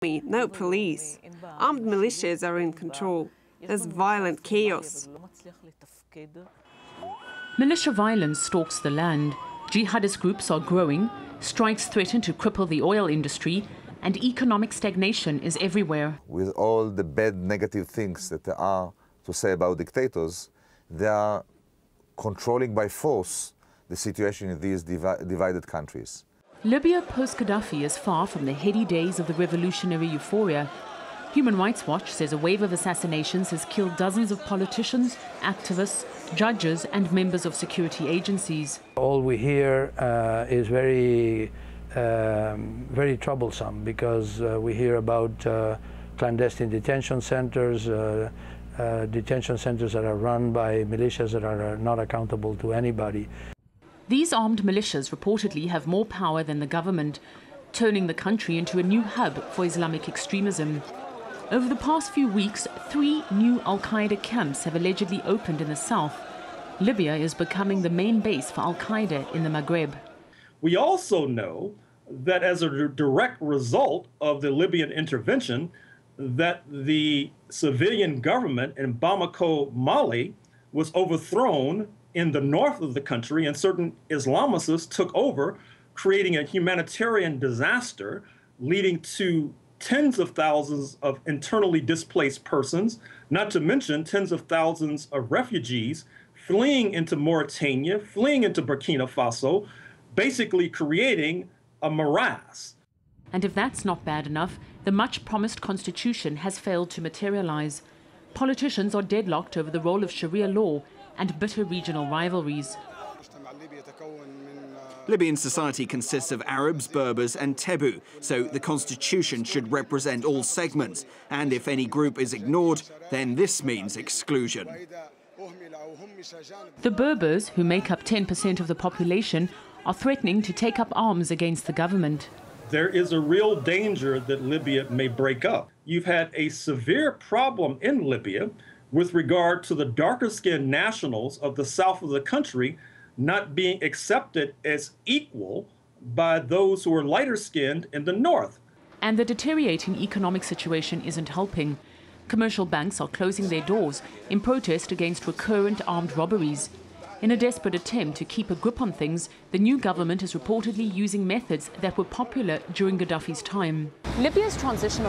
No police. Armed militias are in control. There's violent chaos. Militia violence stalks the land. Jihadist groups are growing, strikes threaten to cripple the oil industry, and economic stagnation is everywhere. With all the bad, negative things that there are to say about dictators, they are controlling by force the situation in these divided countries. Libya post-Gaddafi is far from the heady days of the revolutionary euphoria. Human Rights Watch says a wave of assassinations has killed dozens of politicians, activists, judges and members of security agencies. All we hear is very troublesome, because we hear about clandestine detention centers that are run by militias that are not accountable to anybody. These armed militias reportedly have more power than the government, turning the country into a new hub for Islamic extremism. Over the past few weeks, 3 new al-Qaeda camps have allegedly opened in the south. Libya is becoming the main base for al-Qaeda in the Maghreb. We also know that as a direct result of the Libyan intervention, that the civilian government in Bamako, Mali, was overthrown in the north of the country, and certain Islamists took over, creating a humanitarian disaster, leading to tens of thousands of internally displaced persons, not to mention tens of thousands of refugees fleeing into Mauritania, fleeing into Burkina Faso, basically creating a morass. And if that's not bad enough, the much-promised constitution has failed to materialize. Politicians are deadlocked over the role of Sharia law and bitter regional rivalries. Libyan society consists of Arabs, Berbers and Tebu, so the constitution should represent all segments, and if any group is ignored, then this means exclusion. The Berbers, who make up 10% of the population, are threatening to take up arms against the government. There is a real danger that Libya may break up. You've had a severe problem in Libya with regard to the darker-skinned nationals of the south of the country not being accepted as equal by those who are lighter-skinned in the north. And the deteriorating economic situation isn't helping. Commercial banks are closing their doors in protest against recurrent armed robberies. In a desperate attempt to keep a grip on things, the new government is reportedly using methods that were popular during Gaddafi's time. Libya's transition